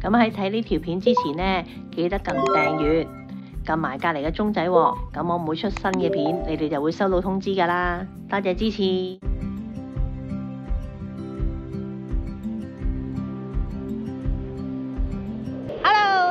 咁喺睇呢條片之前呢，記得撳訂閱，撳埋隔離嘅鐘仔喎。咁我每出新嘅片，你哋就會收到通知㗎啦。多謝支持。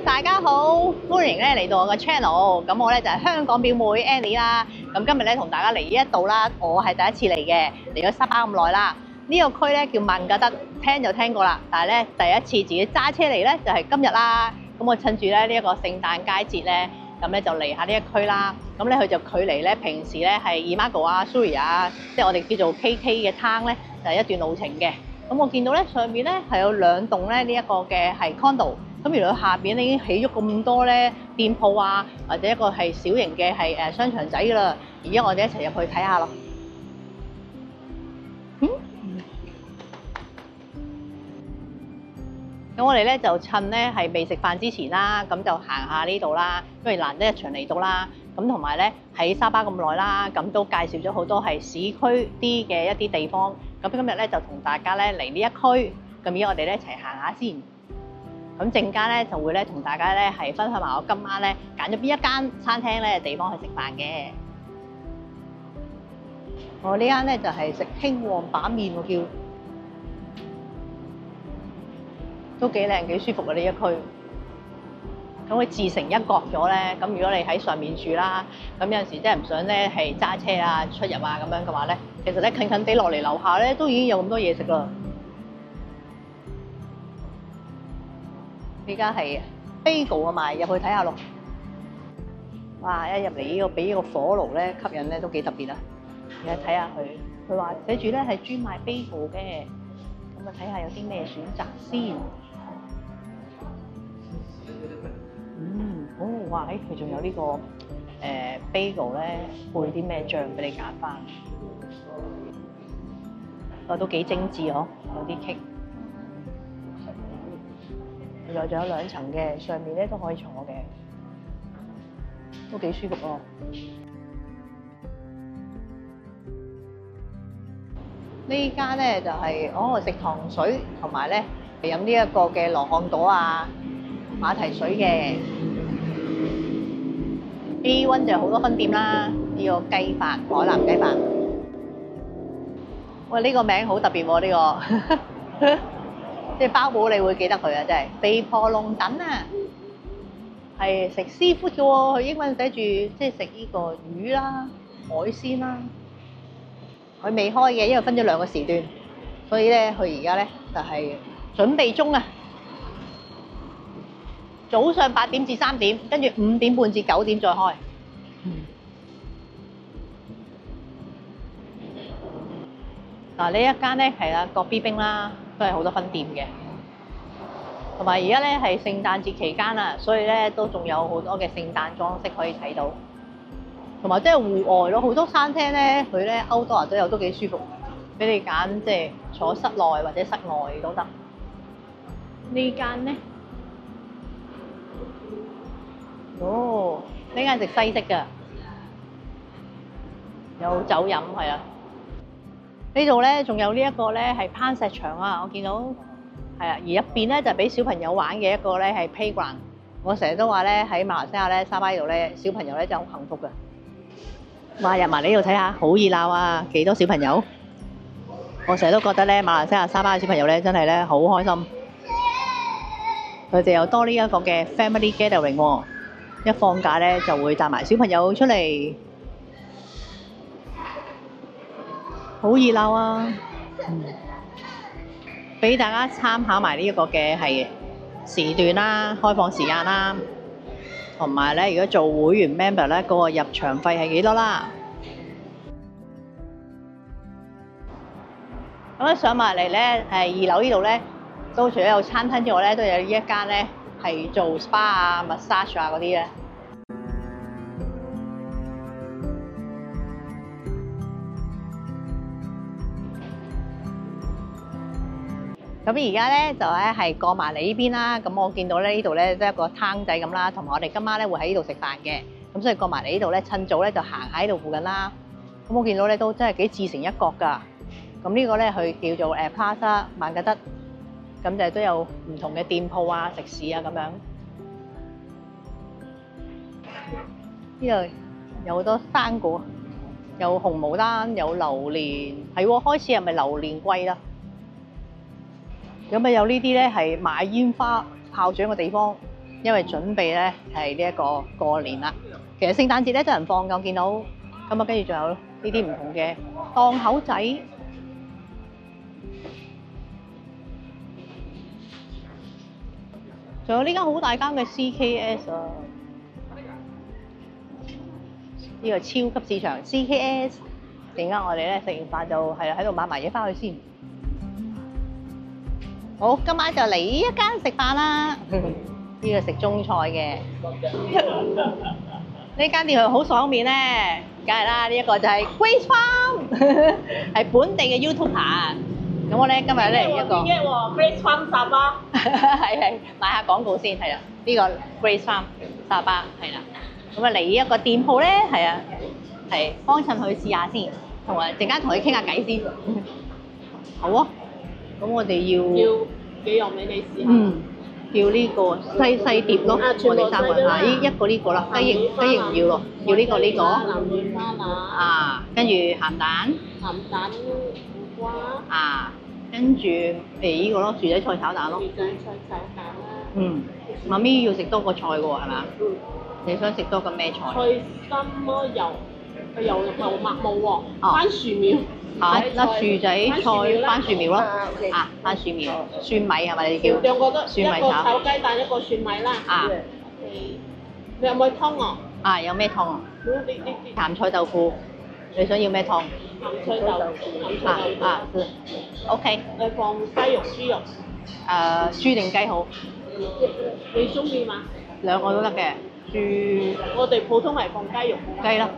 大家好，歡迎咧嚟到我嘅 channel。咁我咧就係香港表妹 Annie 啦。咁今日咧同大家嚟呢一度啦，我係第一次嚟嘅，嚟咗沙巴咁耐啦。呢個區咧叫曼格德，聽就聽過啦，但係咧第一次自己揸車嚟咧就係今日啦。咁我趁住咧呢一個聖誕佳節咧，咁咧就嚟下呢一區啦。咁咧佢就距離咧平時咧係 Imago 啊、Suri 啊，即係我哋叫做 KK 嘅灘咧，就係一段路程嘅。咁我見到咧上面咧係有兩棟咧呢一個嘅係 condo。咁原來下邊咧已經起咗咁多咧店鋪啊，或者一個係小型嘅係商場仔㗎啦。而家我哋一齊入去睇下咯。咁我哋咧就趁咧係未食飯之前啦，咁就行下呢度啦，因為難得一場嚟到啦。咁同埋咧喺沙巴咁耐啦，咁都介紹咗好多係市區啲嘅一啲地方。咁今日咧就同大家咧嚟呢一區，咁而家我哋咧一齊行下先。咁陣間咧就會咧同大家咧係分享埋我今晚咧揀咗邊一間餐廳咧地方去食飯嘅。我呢間咧就係食興旺板麵喎，叫都幾靚幾舒服啊呢一區。咁佢自成一角咗咧，咁如果你喺上面住啦，咁有陣時真係唔想咧係揸車啊出入啊咁樣嘅話咧，其實咧近近地落嚟樓下咧都已經有咁多嘢食啦。呢家係 bagel 啊嘛，入去睇下咯。哇！一入嚟呢個俾呢個火爐咧吸引咧都幾特別啊！而家睇下佢話寫住咧係專賣 bagel 嘅，咁啊睇下有啲咩選擇先。哇！佢仲有呢個bagel 咧配啲咩醬俾你揀翻，都幾精緻嗬，有啲棘。原來仲有兩層嘅，上面咧都可以坐嘅，都幾舒服喎。呢間咧就係食糖水同埋咧飲呢一個嘅羅漢朵啊、馬蹄水嘅。A1 就好多分店啦，呢個雞飯、海南雞飯。喂，呢個名好特別喎，呢個。即係包保你會記得佢啊！真係肥婆龍躉啊，係食seafood嘅喎。佢英文寫住即係食呢個魚啦、海鮮啦。佢未開嘅，因為分咗兩個時段，所以咧佢而家咧就係準備中啊。早上8點至3點，跟住5點半至9點再開。嗱，呢一間咧係國賓冰啦。都係好多分店嘅，同埋而家咧係聖誕節期間啦，所以咧都仲有好多嘅聖誕裝飾可以睇到，同埋即係戶外咯，好多餐廳咧佢咧 outdoor 都有，都幾舒服，俾你揀即係坐室內或者室外都得。呢間咧，呢間食西式㗎，有酒飲係啊。呢度咧仲有呢一個咧係攀石場啊，我見到係啊，而入邊咧就俾小朋友玩嘅一個咧係 playground。我成日都話咧喺馬來西亞咧沙巴呢度咧小朋友咧就好幸福噶。哇！入埋呢度睇下，好熱鬧啊，幾多小朋友！我成日都覺得咧馬來西亞沙巴嘅小朋友咧真係咧好開心，佢哋又多呢一個嘅 family gathering 喎。一放假咧就會帶埋小朋友出嚟。好熱鬧啊！俾大家參考埋呢一個嘅係時段啦、開放時間啦，同埋咧如果做會員 member 咧嗰個入場費係幾多啦？咁上埋嚟咧2樓呢度咧，都除咗有餐廳之外咧，都有呢一間咧係做 SPA 啊、massage 啊嗰啲咧。咁而家咧就係過埋嚟呢邊啦。咁我見到咧呢度咧都係一個攤仔咁啦，同埋我哋今晚咧會喺呢度食飯嘅。咁所以過埋嚟呢度咧，趁早咧就行喺度附近啦。咁我見到咧都真係幾自成一角㗎。咁呢個咧佢叫做Plaza 曼格德。咁就都有唔同嘅店鋪啊、食肆啊咁樣。呢度有好多生果，有紅毛丹，有榴蓮，係喎，開始係咪榴蓮季啦？咁啊有呢啲咧係買煙花炮仗嘅地方，因為準備咧係呢一個過年啦。其實聖誕節咧都有人放㗎，我見到。咁啊，跟住仲有呢啲唔同嘅檔口仔。仲有呢間好大間嘅 CKS 啊！呢個超級市場 CKS， 陣間我哋咧食完飯就係喺度買埋嘢翻去先。好，今晚就嚟呢一間食飯啦。呢個食中菜嘅，呢間店好爽面咧，梗係啦。呢一個就係 Grace Farm， 係本地嘅 YouTuber。咁我咧今日咧嚟一個 Grace Farm 沙巴，係買下廣告先，係啦。呢個 Grace Farm 沙巴係啦。咁啊嚟一個店鋪咧，係啊，係幫襯佢試下先，同埋陣間同佢傾下偈先。好啊，咁我哋要幾樣俾你試下。叫呢個細碟咯，我哋三個人啊，一個呢個啦，雞翼唔要咯，要呢個。南乳花腩。啊，跟住鹹蛋。鹹蛋苦瓜。啊，跟住呢個咯，薯仔菜炒蛋咯。薯仔菜炒蛋啦。媽咪要食多個菜嘅喎，係嘛？你想食多個咩菜？菜心咯，油麥冇喎，番薯苗。薯仔菜番薯苗咯，番薯苗，蒜米係咪你叫？兩個都，蒜米一個炒雞蛋，一個蒜米啦。你有冇湯啊？有咩湯啊？呢鹹菜豆腐，你想要咩湯？鹹菜豆腐。OK。你放雞肉、豬肉。豬定雞好？你中意嘛？兩個都得嘅，豬。我哋普通係放雞肉。雞啦。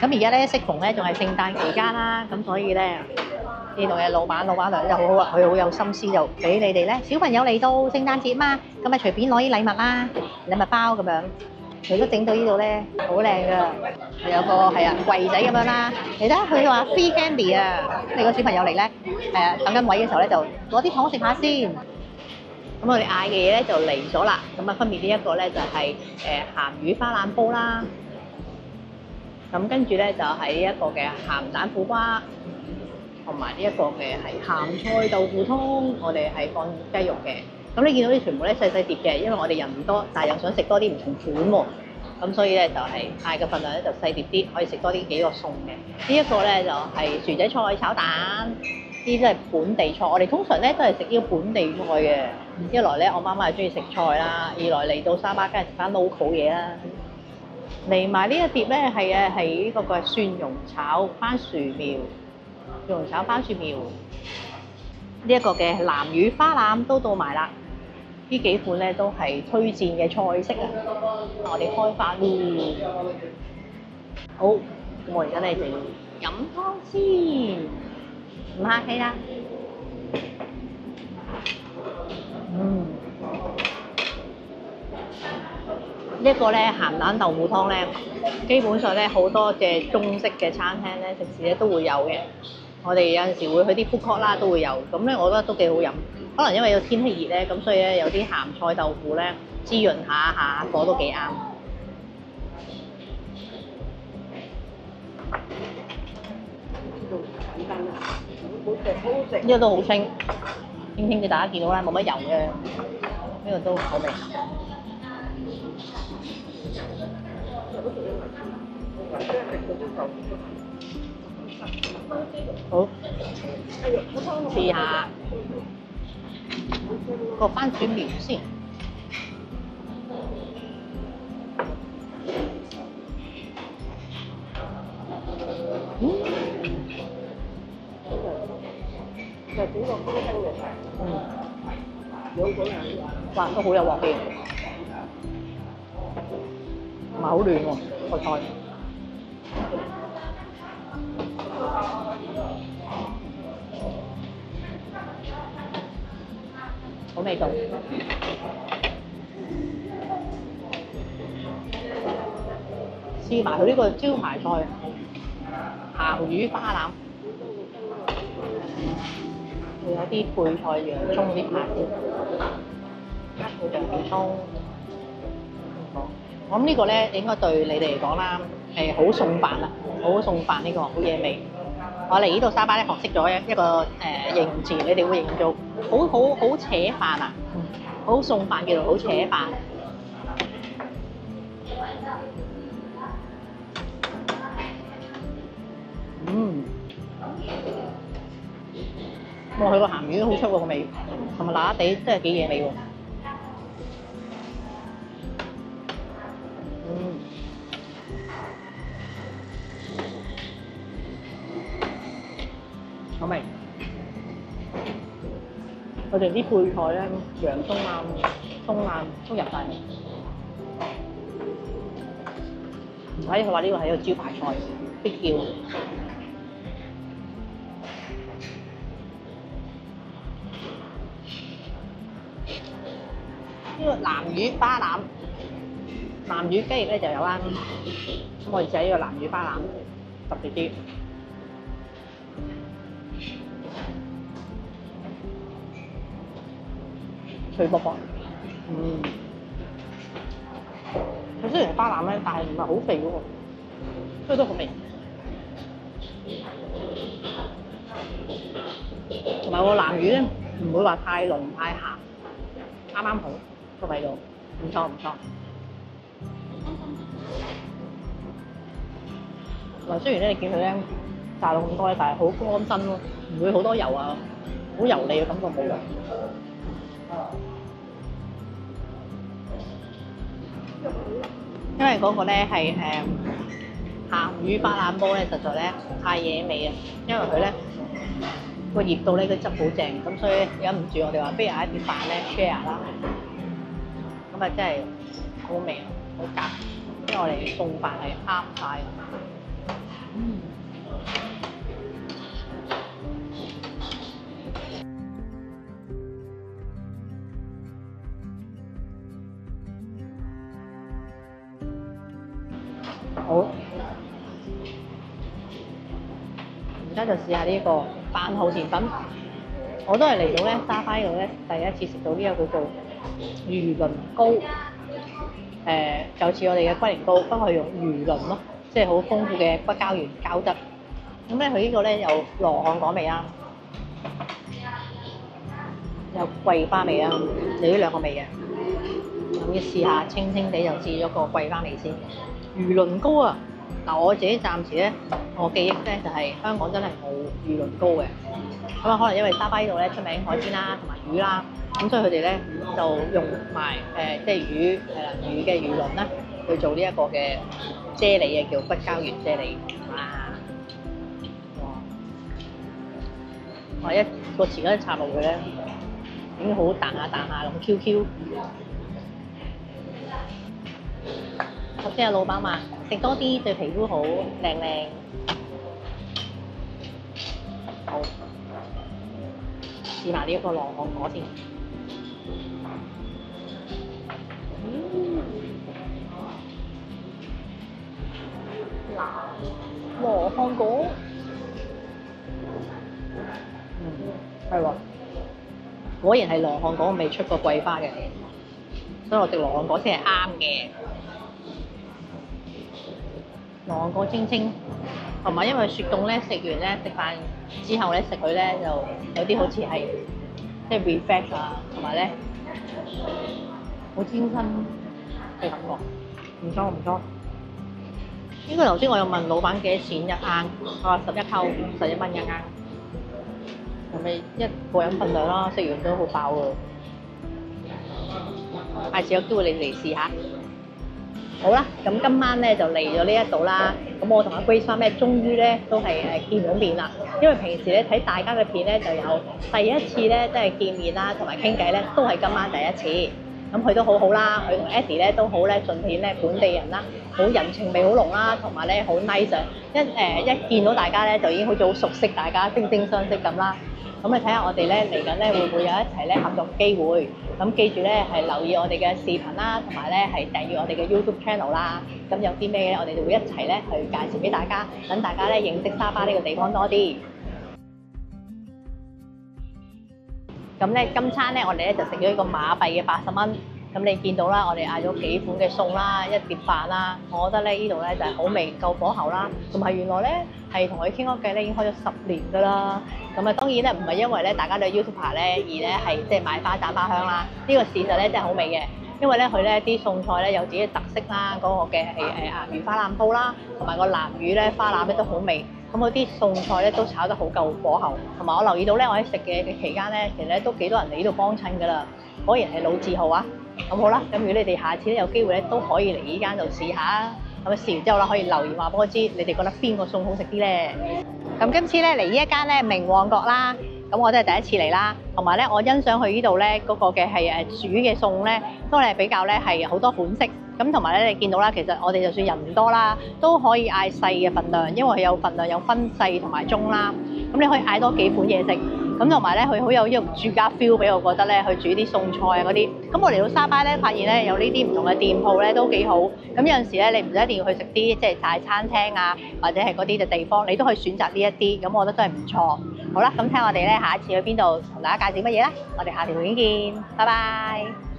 咁而家咧適逢咧仲係聖誕期間啦，咁所以咧呢度嘅老闆娘就好好啊，佢好有心思就俾你哋咧小朋友嚟到聖誕節嘛，咁咪隨便攞啲禮物啦，禮物包咁樣，佢都整到呢度咧好靚㗎，有個櫃仔咁樣啦，你睇下佢話 free candy 啊，你個小朋友嚟咧等緊位嘅時候咧就攞啲糖食下先。咁我哋嗌嘅嘢咧就嚟咗啦，咁啊分別呢一個咧就係鹹魚花腩煲啦。咁跟住咧就係呢一個嘅鹹蛋苦瓜，同埋呢一個嘅係鹹菜豆腐湯，我哋係放雞肉嘅。咁你見到啲全部咧細細碟嘅，因為我哋人唔多，但係又想食多啲唔同款喎。咁所以咧就係嗌嘅份量咧就細碟啲，可以食多啲幾個餸嘅。呢一個咧就係薯仔菜炒蛋，呢啲都係本地菜。我哋通常咧都係食呢個本地菜嘅。一來咧我媽媽係中意食菜啦，二來嚟到沙巴梗係食翻 local 嘢啦。嚟埋呢一碟咧係呢個蒜蓉炒番薯苗，蒜蓉炒番薯苗。呢一個嘅南乳花腩都到埋啦。呢幾款咧都係推薦嘅菜式啊！我哋開飯咯。好，咁我而家咧就要飲湯先，唔客氣啦。呢一個咧鹹蛋豆腐湯咧，基本上咧好多嘅中式嘅餐廳咧食肆咧都會有嘅。我哋有陣時會去啲 food court 啦，都會有。咁咧，我覺得都幾好飲。可能因為個天氣熱咧，咁所以咧有啲鹹菜豆腐咧滋潤下火都幾啱。呢個都好清，清清嘅大家見到啦，冇乜油嘅。呢個都好味。好，試下個番薯苗先。哇，都好有鑊氣，唔係好嫩喎個菜。好味道。試埋佢呢個招牌菜鹹魚花腩。有啲配菜洋葱嗰啲拍先，一個洋葱。我諗呢個咧應該對你哋嚟講啦，係好餸飯啦，好餸飯呢個好嘢味。我嚟呢度沙巴咧學識咗一個形容詞，你哋會形容做好扯飯啊，好餸飯叫做好扯飯。哇！佢個鹹魚都好出喎個味，同埋辣辣地，真係幾嘢味喎。好味。佢哋啲配菜咧，洋葱啊、葱啊都入晒嚟。唔使佢話呢個係一個招牌菜，必叫。呢個南乳巴腩，南乳雞翼咧就有啦。咁我哋就係呢個南乳巴腩特別啲，脆卜卜。佢雖然係巴腩咧，但係唔係好肥喎，所以都好味。同埋個南乳咧，唔會話太濃太鹹，啱啱好個味道，唔錯唔錯。同埋雖然咧，你見佢咧炸到咁多咧，但係好乾身咯，唔會好多油啊，好油膩嘅感覺冇嘅。因為嗰個咧係鹹魚巴腩煲咧，實在咧太惹味啊！因為佢咧個醃到呢個汁好正，咁所以忍唔住我哋話不如嗌一碟飯咧 share 啦。咁啊真係好味啊，好夾，因為我哋餸飯係啱晒。好，而家就試下呢個飯後甜品。我都係嚟到咧沙巴呢度咧，第一次食到呢個叫做魚鱗糕。就似我哋嘅龜苓膏，不過係用魚鱗咯，即係好豐富嘅骨膠原膠質。咁咧佢呢個咧有羅漢果味啦，有桂花味啦，有呢兩個味嘅。咁要試下清清地就試咗個桂花味先。魚鱗膏啊！嗱，我自己暫時咧，我記憶咧就係香港真係冇魚鱗膏嘅。咁啊，可能因為沙巴呢度咧出名海鮮啦，同埋魚啦，咁所以佢哋咧就用埋即係魚係啦，魚嘅魚鱗咧去做呢一個嘅啫喱啊，叫骨膠原啫喱。哇！一個匙羹插落去咧，已經好彈下咁 QQ。頭先有老闆話食多啲對皮膚好靚靚。好，試埋呢一個羅漢果先。嗱，羅漢果，係喎，果然係羅漢果未出過桂花嘅，所以我食羅漢果先係啱嘅。羅漢果清清，同埋因為雪凍咧，食完咧食飯之後咧食佢咧就有啲好似係即係 refresh 啊，同埋咧好清新嘅感覺，唔錯唔錯。應該頭先我有問老闆幾多錢一盎，佢話11扣11蚊一盎，係咪一個人份量啦？食完都好飽喎。下次有機會你嚟試下。好啦，咁今晚咧就嚟咗呢一度啦。咁我同阿 Grace 翻咧，終於咧都係見到面啦。因為平時咧睇大家嘅片咧，就有第一次咧即係見面啦，同埋傾偈咧，都係今晚第一次。咁佢都好好啦，佢同 Eddie 咧都好咧，順便咧本地人啦，好人情味好濃啦，同埋咧好 nice 啊！一見到大家咧，就已經好似好熟悉大家，惺惺相惜咁啦。咁你睇下我哋咧嚟緊咧會唔會有一齊咧合作機會？咁記住咧係留意我哋嘅視頻啦，同埋咧係訂閱我哋嘅 YouTube channel 啦。咁有啲咩咧，我哋就會一齊咧去介紹俾大家，等大家咧認識沙巴呢個地方多啲。咁咧今餐咧我哋咧就食咗一個馬幣嘅80蚊。咁你見到啦，我哋嗌咗幾款嘅餸啦，一碟飯啦，我覺得咧呢度咧就係好味夠火候啦，同埋原來咧係同佢傾開偈咧已經開咗10年㗎啦。咁啊當然咧唔係因為咧大家都係 YouTuber 咧而咧係即係賣花讚花香啦，呢個事實咧真係好味嘅，因為咧佢咧啲餸菜咧有自己嘅特色啦，嗰個嘅係岩魚花腩煲啦，同埋個南魚咧花腩咧都好味。咁嗰啲餸菜咧都炒得好夠火候，同埋我留意到咧我喺食嘅期間咧，其實咧都幾多人嚟呢度幫襯㗎啦，果然係老字號啊！咁好啦，咁如果你哋下次咧有機會咧都可以嚟呢間度試下，咁試完之後啦可以留言話俾我知，你哋覺得邊個餸好食啲咧？咁今次咧嚟呢一間咧明旺角啦，咁我都係第一次嚟啦，同埋咧我欣賞佢呢度咧嗰個嘅係煮嘅餸咧，都係比較咧係好多款式。咁同埋咧，你見到啦，其實我哋就算人唔多啦，都可以嗌細嘅份量，因為佢有份量有分細同埋中啦。咁你可以嗌多幾款嘢食。咁同埋咧，佢好有呢個住家 feel 俾我覺得咧，去煮啲餸菜啊嗰啲。咁我嚟到沙巴咧，發現咧有呢啲唔同嘅店鋪咧都幾好。咁有陣時咧，你唔一定要去食啲即係大餐廳啊，或者係嗰啲嘅地方，你都可以選擇呢一啲。咁我覺得真係唔錯。好啦，咁睇我哋咧下一次去邊度同大家介紹乜嘢咧？我哋下條片見，拜拜。